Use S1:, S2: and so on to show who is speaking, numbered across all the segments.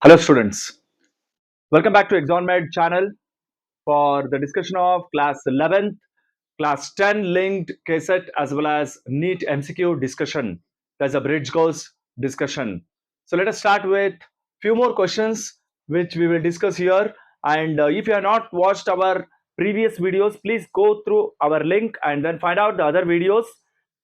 S1: Hello students, welcome back to ExonMed channel for the discussion of class 11th, class 10 linked KSET as well as NEET MCQ discussion. There's a bridge course discussion. So let us start with few more questions which we will discuss here, and if you have not watched our previous videos, please go through our link and then find out the other videos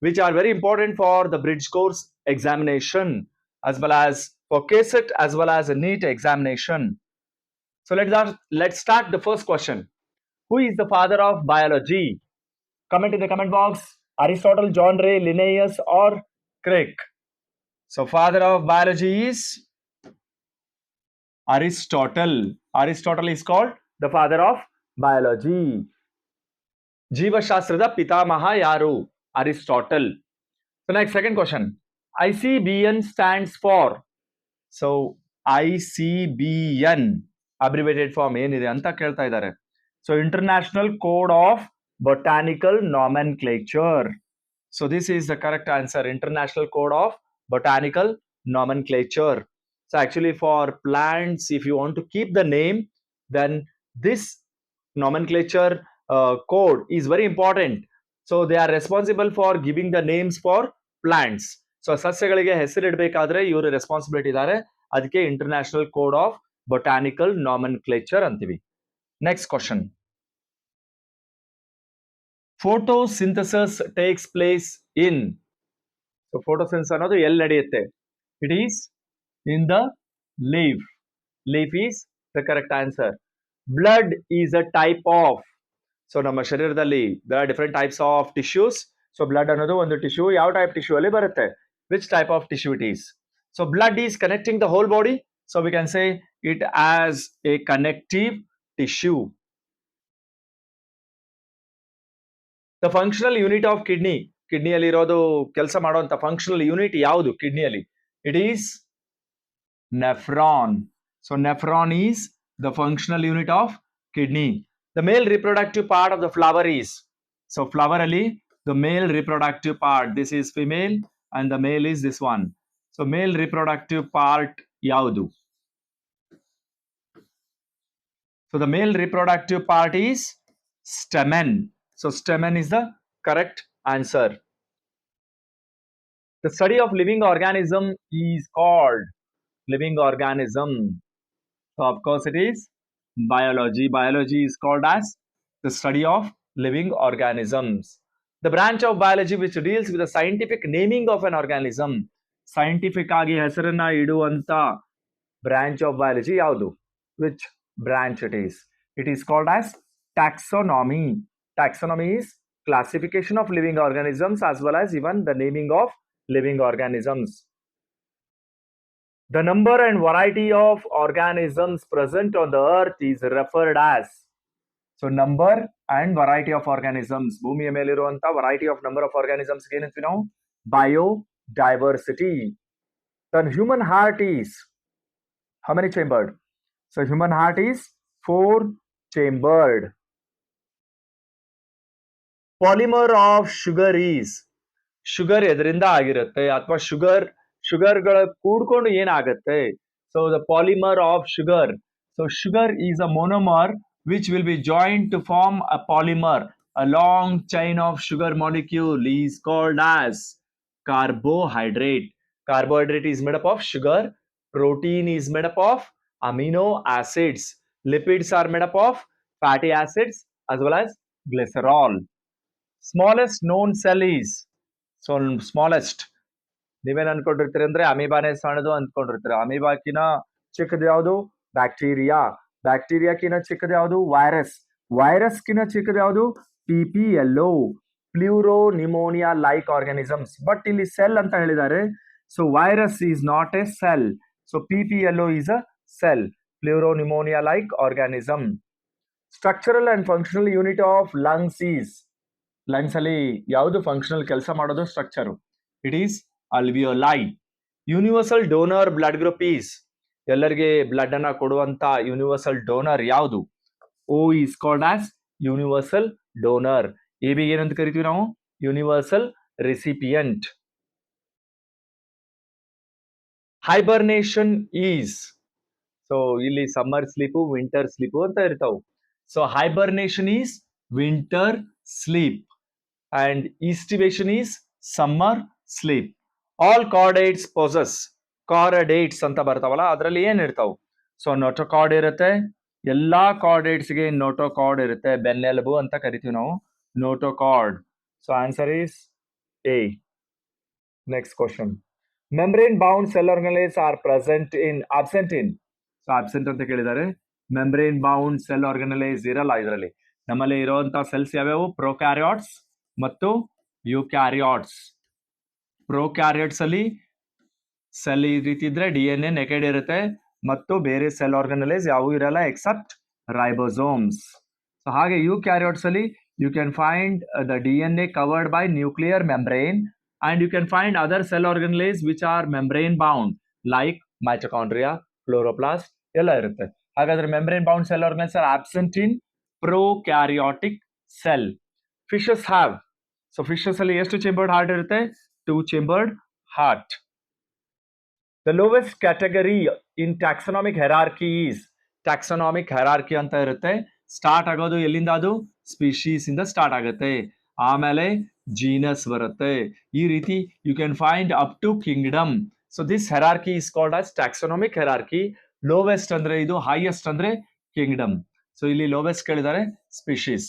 S1: which are very important for the bridge course examination as well as for KSET as well as a NEET examination. So let's start the first question. Who is the father of biology? Comment in the comment box. Aristotle, John Ray, Linnaeus, or Crick. So father of biology is Aristotle. Aristotle is called the father of biology. ಜೀವಶಾಸ್ತ್ರದ ಪಿತಾಮಹ ಯಾರು? Aristotle. So next second question. ICBN stands for. So ICBN abbreviated form ಏನಿದೆ ಅಂತ ಕೇಳ್ತಾ ಇದ್ದಾರೆ. So International Code of Botanical Nomenclature. So this is the correct answer. International Code of Botanical Nomenclature. So actually for plants, if you want to keep the name, then this nomenclature code is very important. So they are responsible for giving the names for plants. So ಸಸ್ಯಗಳಿಗೆ ಹೆಸರಿಡಬೇಕಾದ್ರೆ ಇವರು responsibility ಇದ್ದಾರೆ. ಅದಕ್ಕೆ international code of botanical ನಾಮನ್ಕ್ಲೇಚರ್ ಅಂತೀವಿ. Next question. Photosynthesis takes place in. So photosynthesis ಅನ್ನೋದು ಎಲ್ಲಿ ನಡೆಯುತ್ತೆ? It is in the leaf. Leaf is the correct answer. Blood is a type of. So ನಮ್ಮ ಶರೀರದಲ್ಲಿ there are different types of tissues. So blood ಅನ್ನೋದು ಒಂದು tissue. ಯಾವ type tissue ಅಲ್ಲಿ ಬರುತ್ತೆ? Which type of tissue it is? So blood is connecting the whole body. So we can say it as a connective tissue. The functional unit of kidney. ಕಿಡ್ನಿಯಲ್ಲಿ ಇರೋದು ಕೆಲಸ ಮಾಡುವಂತ functional unit ಯಾವುದು ಕಿಡ್ನಿಯಲ್ಲಿ? It is nephron. So nephron is the functional unit of kidney. The male reproductive part of the flower is. So flower ali the male reproductive part. This is female and the male is this one. So male reproductive part yaudu. So the male reproductive part is stamen. So stamen is the correct answer. The study of living organism is called living organism. So of course it is biology. Biology is called as the study of living organisms. The branch of biology which deals with the scientific naming of an organism. Scientific ಆಗಿ ಹೆಸರನ್ನ ಇಡುವಂತ branch of biology ಯಾವುದು? Which branch it is? It is called as taxonomy. Taxonomy is classification of living organisms as well as even the naming of living organisms. The number and variety of organisms present on the earth is referred as. So number and variety of organisms. ಭೂಮಿಯ ಮೇಲಿರುವಂತ variety of number of organisms ಏನಂತೀವಿ ನಾವು? Biodiversity. Then human heart is how many chambered? So human heart is 4 chambered. Polymer of sugar is. Sugar ಎದರಿಂದ ಆಗಿರುತ್ತೆ ಅಥವಾ ಶುಗರ್ಗಳ ಕೂಡ್ಕೊಂಡು ಏನಾಗುತ್ತೆ? So the polymer of sugar. So sugar is a monomer which will be joined to form a polymer. A long chain of sugar molecule is called as carbohydrate. Carbohydrate is made up of sugar. Protein is made up of amino acids. Lipids are made up of fatty acids as well as glycerol. Smallest known cell is. So smallest. ನೀವೇನ್ ಅನ್ಕೊಂಡಿರ್ತೀರಿ ಅಂದ್ರೆ ಅಮೀಬಾನೇ ಸಣ್ಣದು ಅಂದ್ಕೊಂಡಿರ್ತೀರ. ಅಮೀಬಾಕಿನ ಚಿಕ್ಕದು ಯಾವುದು? Bacteria. ಬ್ಯಾಕ್ಟೀರಿಯಾಕಿನ ಚಿಕ್ಕದು ಯಾವುದು? Virus. ವೈರಸ್ಕಿನ ಚಿಕ್ಕದು ಯಾವುದು? PPLO. Pleuropneumonia like organisms. But ಇಲ್ಲಿ ಸೆಲ್ ಅಂತ ಹೇಳಿದ್ದಾರೆ. So virus is not a cell. So PPLO is a cell. Pleuropneumonia like organism. Structural and functional unit of lungs is. Lungs ಅಲ್ಲಿ ಯಾವುದು functional ಕೆಲಸ ಮಾಡೋದು? Structure. It is alveoli. Universal donor blood group is. ಎಲ್ಲರಿಗೆ blood ಅನ್ನ ಕೊಡುವಂತ universal donor ಯಾವುದು? O is called as universal donor. AB ಏನಂತ ಕರಿತೀವಿ ನಾವು? Universal recipient. Hibernation is. So ಇಲ್ಲಿ ಸಮ್ಮರ್ ಸ್ಲೀಪು ವಿಂಟರ್ ಸ್ಲೀಪು ಅಂತ ಇರ್ತಾವ. So hibernation is winter sleep and aestivation is summer sleep. All chordates possess chordates ಅಂತ ಬರ್ತಾವಲ್ಲ, ಅದರಲ್ಲಿ ಏನ್ ಇರ್ತಾವ? ಸೊ ನೋಟೋಕಾರ್ಡ್ ಇರುತ್ತೆ, ಎಲ್ಲಾ ಕಾರ್ಡೇಟ್ಸ್ಗೆ ನೋಟೋಕಾರ್ಡ್ ಇರುತ್ತೆ, ಬೆನ್ನೆಲುಬು ಅಂತ ಕರಿತೀವಿ ನಾವು notochord. So answer is A. Next question, membrane bound cell organise are absent in. So absent ಅಂತ ಕೇಳಿದ್ದಾರೆ. ಮೆಂಬ್ರೇನ್ ಬೌಂಡ್ ಸೆಲ್ ಆರ್ಗನೈಸ್ ಇರಲ್ಲ ಇದರಲ್ಲಿ. ನಮ್ಮಲ್ಲಿ ಇರುವಂತಹ ಸೆಲ್ಸ್ ಯಾವ್ಯಾವು? ಪ್ರೊಕ್ಯಾರಿಯಾಟ್ಸ್ ಮತ್ತು ಯುಕ್ಯಾರಿಯಾಟ್ಸ್. ಪ್ರೊಕ್ಯಾರಿಯಾಟ್ಸ್ ಅಲ್ಲಿ ಸೆಲ್ ಈ ರೀತಿ ಇದ್ರೆ DNA ನೆಕೆಡ್ ಇರುತ್ತೆ ಮತ್ತು ಬೇರೆ ಸೆಲ್ ಆರ್ಗನೈಸ್ ಯಾವೂ ಇರಲ್ಲ ಎಕ್ಸೆಪ್ಟ್ ರೈಬೋಸೋಮ್ಸ್. ಸೊ ಹಾಗೆ ಯುಕ್ಯಾರಿಯಾಟ್ಸ್ ಅಲ್ಲಿ you can find the DNA covered by nuclear membrane and you can find other cell organelles which are membrane bound like mitochondria, chloroplast ಎಲ್ಲ ಇರುತ್ತೆ. ಹಾಗಾದ್ರೆ membrane bound cell organelles are absent in prokaryotic cell. Fishes have. So fishes ಅಲ್ಲಿ ಎಷ್ಟು chambered heart ಇರುತ್ತೆ? 2 chambered heart. The lowest category in taxonomic hierarchy is. taxonomic hierarchy ಅಂತ ಇರುತ್ತೆ. Start ಆಗೋದು ಎಲ್ಲಿಂದ? ಅದು ಸ್ಪೀಶೀಸ್ ಇಂದ ಸ್ಟಾರ್ಟ್ ಆಗುತ್ತೆ, ಆಮೇಲೆ ಜೀನಸ್ ಬರುತ್ತೆ. ಈ ರೀತಿ you can find up to kingdom. So this hierarchy is called as taxonomic hierarchy. Lowest ಅಂದ್ರೆ ಇದು, ಹೈಯೆಸ್ಟ್ ಅಂದ್ರೆ ಕಿಂಗ್ಡಮ್. ಸೊ ಇಲ್ಲಿ ಲೋವೆಸ್ಟ್ ಕೇಳಿದ್ದಾರೆ species.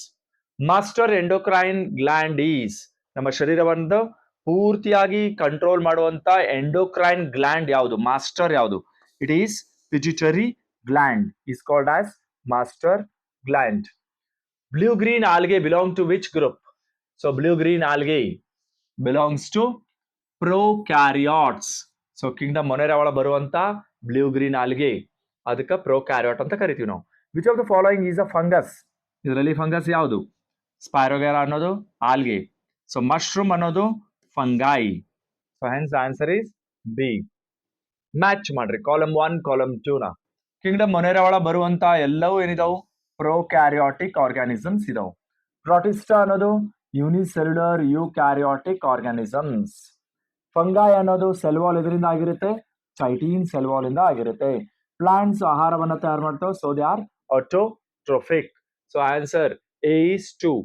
S1: Master endocrine gland is. ನಮ್ಮ ಶರೀರವನ್ನು ಪೂರ್ತಿಯಾಗಿ ಕಂಟ್ರೋಲ್ ಮಾಡುವಂತ ಎಂಡೋಕ್ರೈನ್ ಗ್ಲ್ಯಾಂಡ್ ಯಾವುದು? ಮಾಸ್ಟರ್ ಯಾವುದು? It is pituitary gland is called as master gland. Blue green algae belong to which group? So blue green algae belongs to prokaryotes. So kingdom Monera ಒಳ ಬರುವಂತ blue green algae ಅದಕ್ಕೆ prokaryote ಅಂತ ಕರಿತೀವಿ ನಾವು. Which of the following is a fungus? ಇದರಲ್ಲಿ fungus ಯಾವುದು? ಸ್ಪೈರೋಗ್ಯಾರ ಅನ್ನೋದು algae. So mushroom ಅನ್ನೋದು fungi. So hence the answer is B. Match ಮಾಡ್ರಿ ಕಾಲಮ್ 1 ಕಾಲಮ್ 2 ನ. ಕಿಂಗ್ಡಮ್ ಮೊನೆರಾ ಒಳ ಬರುವಂತ ಎಲ್ಲವೂ ಏನಿದಾವು? ಪ್ರೊಕ್ಯಾರಿಯಾಟಿಕ್ ಆರ್ಗಾನಿಸಮ್ಸ್ ಇದಾವು. ಪ್ರಾಟಿಸ್ಟಾ ಅನ್ನೋದು ಯೂನಿಸೆಲ್ಯುಲರ್ ಯೂಕ್ಯಾರಿಯಾಟಿಕ್ ಆರ್ಗಾನಿಸಮ್ಸ್. ಫಂಗೈ ಅನ್ನೋದು ಸೆಲ್ ವಾಲ್ ಇದರಿಂದ ಆಗಿರುತ್ತೆ, ಚೈಟೀನ್ ಸೆಲ್ ವಾಲ್ ಇಂದ ಆಗಿರುತ್ತೆ. ಪ್ಲಾಂಟ್ಸ್ ಆಹಾರವನ್ನ ತಯಾರು ಮಾಡ್ತಾವೆ, so they are autotrophic. So answer A is 2.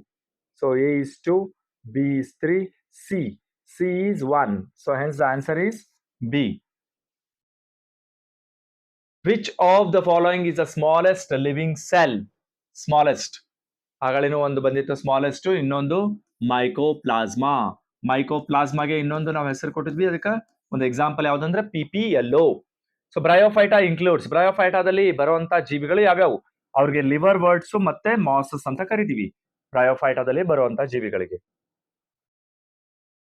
S1: So A is 2, B is 3, C is 1. So hence the answer is B. Which of the following is the smallest living cell? Smallest. ಆಗಲೇನೋ ಒಂದು ಬಂದಿತ್ತು smallest, ಇನ್ನೊಂದು mycoplasma. ಮೈಕೋಪ್ಲಾಸ್ಮಾಗೆ ಇನ್ನೊಂದು ನಾವು ಹೆಸರು ಕೊಟ್ಟಿದ್ವಿ, ಅದಕ್ಕೆ ಒಂದು example ಯಾವ್ದಂದ್ರೆ PPLO. So bryophyta includes. ಬ್ರಯೋಫೈಟಾದಲ್ಲಿ ಬರುವಂತ ಜೀವಿಗಳು ಯಾವ್ಯಾವು? ಅವ್ರಿಗೆ ಲಿವರ್ ವರ್ಡ್ಸ್ ಮತ್ತೆ ಮಾಸಸ್ ಅಂತ ಕರಿತೀವಿ ಬ್ರಯೋಫೈಟಾದಲ್ಲಿ ಬರುವಂತ ಜೀವಿಗಳಿಗೆ.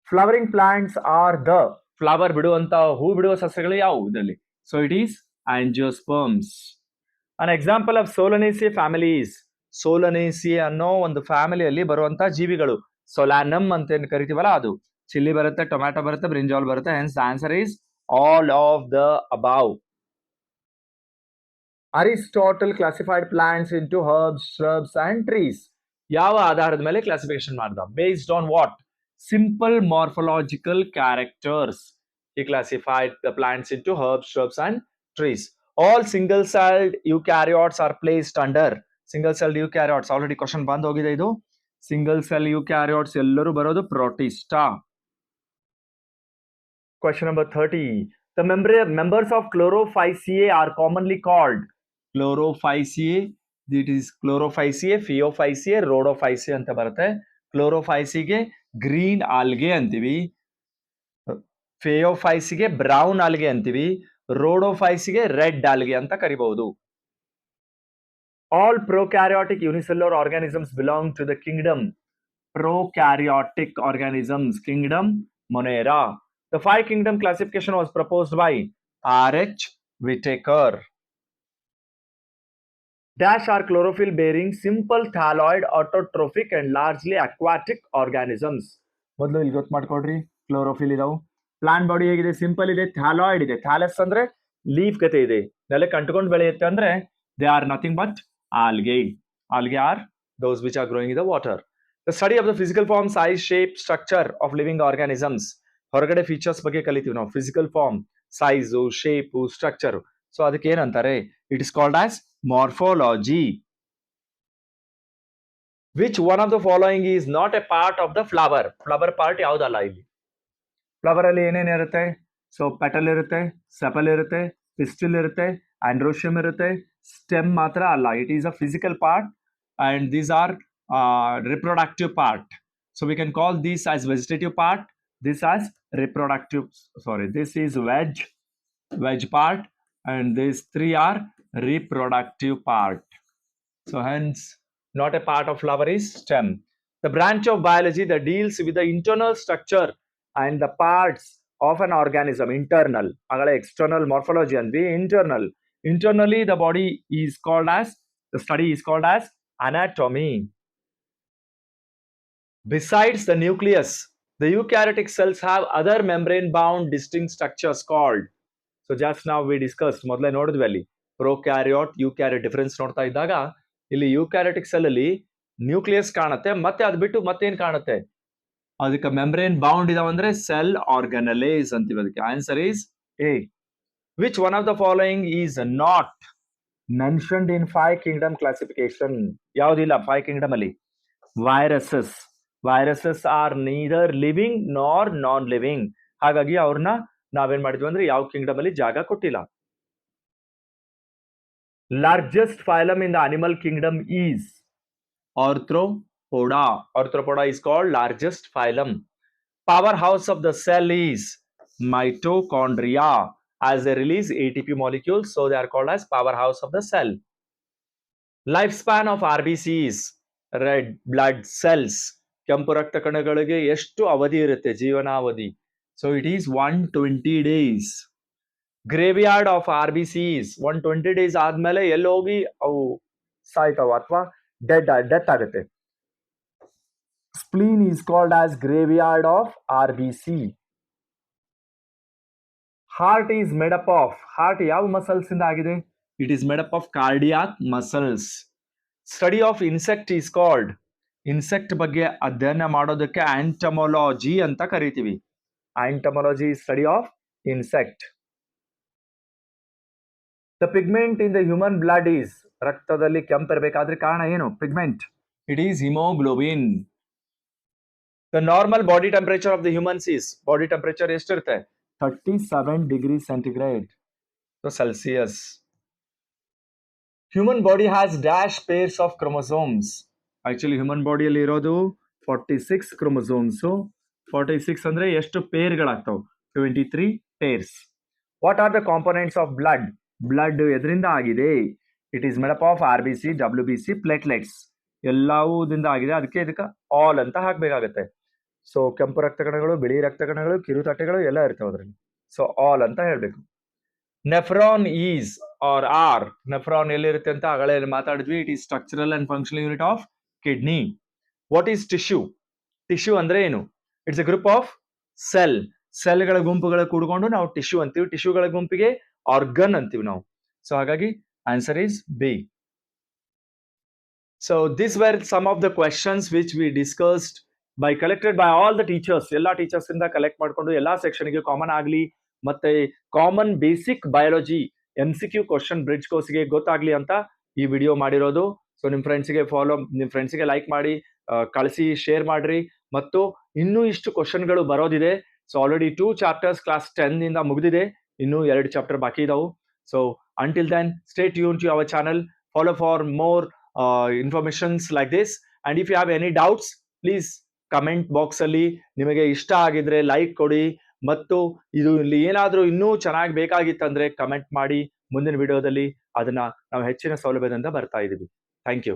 S1: Flowering plants are the. Flower ಬಿಡುವಂತ ಹೂ ಬಿಡುವ ಸಸ್ಯಗಳು ಯಾವುವು ಇದರಲ್ಲಿ? So it is angiosperms. An example of Solanaceae families. Solanaceae ಅನ್ನೋ ಒಂದು ಫ್ಯಾಮಿಲಿಯಲ್ಲಿ ಬರುವಂತ ಜೀವಿಗಳು ಸೊಲಾನಮ್ ಅಂತ ಏನ್ ಕರಿತೀವಲ್ಲ ಅದು. ಚಿಲ್ಲಿ ಬರುತ್ತೆ, ಟೊಮ್ಯಾಟೊ ಬರುತ್ತೆ, ಬ್ರಿಂಜಾಲ್ ಬರುತ್ತೆ. Hence the answer is all of the above. Aristotle classified plants into herbs, shrubs and trees. ಯಾವ ಆಧಾರದ ಮೇಲೆ ಕ್ಲಾಸಿಫಿಕೇಶನ್ ಮಾಡ್ದ? Based on what? Simple morphological characters. He classified the plants into herbs, shrubs and trees. All single-celled eukaryotes are placed under. Single-celled eukaryotes already question ಬಂದು ಹೋಗಿದೆ ಇದು. Single-cell eukaryotes ಎಲ್ಲರೂ ಬರೋದು protista. Question number 30. The members of Chlorophyceae are commonly called. Chlorophyceae, it is Chlorophyceae, Phaeophyceae, Rhodophyceae ಅಂತ ಬರುತ್ತೆ. Chlorophyceae green algae ಅಂತೀವಿ, ಫಿಯೋಫೈಸಿಗೆ brown algae ಅಂತೀವಿ, ರೋಡೋಫೈಸಿಗೆ red algae ಅಂತ ಕರಿಬಹುದು. All prokaryotic unicellular organisms belong to the kingdom prokaryotic organisms, kingdom Monera. The 5 kingdom classification was proposed by R.H. Whitaker. Dash are chlorophyll bearing simple thalloid autotrophic and largely aquatic organisms. ಮೊದಲು ಇಲ್ಲಿ ಗೊತ್ತು ಮಾಡ್ಕೊಡ್ರಿ, chlorophyll ಇದಾವು. Plant body ಹೇಗಿದೆ? Simple ಇದೆ, ಥ್ಯಾಲಾಯ್ಡ್ ಇದೆ. Thallus ಅಂದ್ರೆ leaf ಕತೆ ಇದೆ, ನೆಲಕ್ಕೆ ಅಂಟ್ಕೊಂಡು ಬೆಳೆಯುತ್ತೆ ಅಂದ್ರೆ they are nothing but algae. Algae are those which are growing in the water. The study of the physical form, size, shape, structure of living organisms. ಹೊರಗಡೆ ಫೀಚರ್ಸ್ ಬಗ್ಗೆ ಕಲಿತೀವಿ ನಾವು. Physical form, size, shape, structure. So ಅದಕ್ಕೆ ಏನಂತಾರೆ? It is called as morphology. Which one of the following is not a part of the flower? Flower part ಯಾವ್ದಲ್ಲ ಇಲ್ಲಿ. Flower ಅಲ್ಲಿ ಏನೇನಿರುತ್ತೆ? ಸೊ ಪೆಟಲ್ ಇರುತ್ತೆ, ಸೆಪಲ್ ಇರುತ್ತೆ, ಪಿಸ್ಟಿಲ್ ಇರುತ್ತೆ, ಆಂಡ್ರೋಶಿಯಂ ಇರುತ್ತೆ. ಸ್ಟೆಮ್ ಮಾತ್ರ ಅಲ್ಲ. It is a physical part and these are reproductive part. So we can call this as vegetative part, this as reproductive, sorry, this is veg part, and these three are reproductive part. So hence not a part of flower is stem. The branch of biology that deals with the internal structure and the parts of an organism, internal, agala external morphology and the internal. Internally the body is called as, the study is called as anatomy. Besides the nucleus, the eukaryotic cells have other membrane-bound distinct structures called. So just now we discussed, ಮೊದಲೇ ನೋಡಿದ್ವಿ ಅಲ್ಲಿ prokaryote eukaryote difference ನೋಡ್ತಾ ಇದ್ದಾಗ ಇಲ್ಲಿ ಯೂಕ್ಯಾರಿಯೋಟಿಕ್ cell ಅಲ್ಲಿ nucleus ಕಾಣುತ್ತೆ, ಮತ್ತೆ ಅದು ಬಿಟ್ಟು ಮತ್ತೇನ್ ಕಾಣುತ್ತೆ? ಅದಕ್ಕೆ ಮೆಂಬ್ರೇನ್ ಬೌಂಡ್ ಇದಾವಂದ್ರೆ ಸೆಲ್ ಆರ್ಗನಲೇಸ್ ಅಂತೀವಿ. ಅದಕ್ಕೆ answer is A. Which one of the following is not mentioned in 5 kingdom classification? ಯಾವ್ದಿಲ್ಲ 5 ಕಿಂಗ್ಡಮ್ ಅಲ್ಲಿ? Viruses. Viruses are neither living nor non living. ಹಾಗಾಗಿ ಅವ್ರನ್ನ ನಾವೇನ್ ಮಾಡಿದ್ವಿ ಅಂದ್ರೆ ಯಾವ ಕಿಂಗ್ಡಮ್ ಅಲ್ಲಿ ಜಾಗ ಕೊಟ್ಟಿಲ್ಲ. Largest phylum in the animal Kingdom is Arthropoda. Arthropoda is called largest phylum. Powerhouse of the cell is mitochondria, as they release ATP molecules, so they are called as powerhouse of the cell. Lifespan of RBCs, red blood cells, ಕೆಂಪು ರಕ್ತ ಕಣಗಳಿಗೆ ಎಷ್ಟು ಅವಧಿ ಇರುತ್ತೆ? ಜೀವನಾವಧಿ. So it is 120 days. Graveyard of RBCs 120 days ಆದ್ಮೇಲೆ ಎಲ್ಲಿ ಹೋಗಿ ಅವು ಸಾಯ್ತಾವ ಅಥವಾ ಡೆತ್ ಆಗುತ್ತೆ. Spleen is called as graveyard of RBC. Heart is made up of, heart ಯಾವ ಮಸಲ್ಸ್ ಇಂದ ಆಗಿದೆ? It is made up of cardiac muscles. Study of insect is called, insect ಬಗ್ಗೆ ಅಧ್ಯಯನ ಮಾಡೋದಕ್ಕೆ ಆಂಟಮೊಲಾಜಿ ಅಂತ ಕರಿತೀವಿ. Entomology study of insect. The pigment in the human blood is, ರಕ್ತದಲ್ಲಿ ಕೆಂಪಿರಬೇಕಾದ್ರೆ ಕಾರಣ ಏನು? Pigment. It is haemoglobin. The normal body temperature of the humans is, body temperature ಎಷ್ಟಿರುತ್ತೆ? 37 degree centigrade, celsius. Human body has dash pairs of chromosomes. Actually human ಬಾಡಿಯಲ್ಲಿ ಇರೋದು 46 chromosomes. 46 ಅಂದ್ರೆ ಎಷ್ಟು ಪೇರ್ಗಳಾಗ್ತಾವ? 23 pairs. What are the components of blood? Blood ಎದರಿಂದ ಆಗಿದೆ? It is made up of RBC, WBC, platelets. ಎಲ್ಲವುದಿಂದ ಆಗಿದೆ. ಅದಕ್ಕೆ ಇದಕ್ಕೆ ಆಲ್ ಅಂತ ಹಾಕ್ಬೇಕಾಗತ್ತೆ. ಸೊ ಕೆಂಪು ರಕ್ತ ಕಣಗಳು, ಬಿಳಿ ರಕ್ತ ಕಣಗಳು, ಕಿರುತಟ್ಟೆಗಳು ಎಲ್ಲ ಇರ್ತವೆ ಅದರಲ್ಲಿ. ಸೊ ಆಲ್ ಅಂತ ಹೇಳ್ಬೇಕು. Nephron is are are, nephron ಎಲ್ಲಿರುತ್ತೆ ಅಂತ ಆಗಲೇ ಮಾತಾಡಿದ್ವಿ. It is structural and functional unit of kidney. What is tissue? Tissue ಅಂದ್ರೆ ಏನು? It's a group of cell. ಸೆಲ್ಗಳ ಗುಂಪುಗಳ ಕೂಡಿಕೊಂಡು ನಾವು ಟಿಶ್ಯೂ ಅಂತೀವಿ. ಟಿಶ್ಯೂಗಳ ಗುಂಪಿಗೆ ಆರ್ಗನ್ ಅಂತೀವಿ ನಾವು. ಸೊ ಹಾಗಾಗಿ answer is B. So this were some of the questions which we discussed by collected by all the teachers. ಎಲ್ಲಾ ಟೀಚರ್ಸ್ ಇಂದ ಕಲೆಕ್ಟ್ ಮಾಡ್ಕೊಂಡು ಎಲ್ಲಾ ಸೆಕ್ಷನ್ ಗೆ ಕಾಮನ್ ಆಗ್ಲಿ, ಮತ್ತೆ common basic biology MCQ question bridge ಕೋರ್ಸ್ಗೆ ಗೊತ್ತಾಗ್ಲಿ ಅಂತ ಈ ವಿಡಿಯೋ ಮಾಡಿರೋದು. ಸೊ ನಿಮ್ ಫ್ರೆಂಡ್ಸ್ಗೆ ಲೈಕ್ ಮಾಡಿ, ಕಳಿಸಿ, ಶೇರ್ ಮಾಡ್ರಿ. ಮತ್ತು ಇನ್ನೂ ಇಷ್ಟು ಕ್ವಶನ್ಗಳು ಬರೋದಿದೆ. ಸೊ ಆಲ್ರೆಡಿ 2 ಚಾಪ್ಟರ್ಸ್ ಕ್ಲಾಸ್ 10 ಇಂದ ಮುಗಿದಿದೆ, ಇನ್ನೂ 2 ಚಾಪ್ಟರ್ ಬಾಕಿ ಇದಾವು. So until then, stay tuned to our channel, follow for more informations like this, and if you have any doubts, please comment box ಅಲ್ಲಿ ನಿಮಗೆ ಇಷ್ಟ ಆಗಿದ್ರೆ ಲೈಕ್ ಕೊಡಿ, ಮತ್ತು ಇದು ಇಲ್ಲಿ ಏನಾದ್ರೂ ಇನ್ನೂ ಚೆನ್ನಾಗಿ ಬೇಕಾಗಿತ್ತಂದ್ರೆ ಕಮೆಂಟ್ ಮಾಡಿ. ಮುಂದಿನ ವಿಡಿಯೋದಲ್ಲಿ ಅದನ್ನ ನಾವು ಹೆಚ್ಚಿನ ಸೌಲಭ್ಯದಿಂದ ಬರ್ತಾ ಇದೀವಿ. Thank you.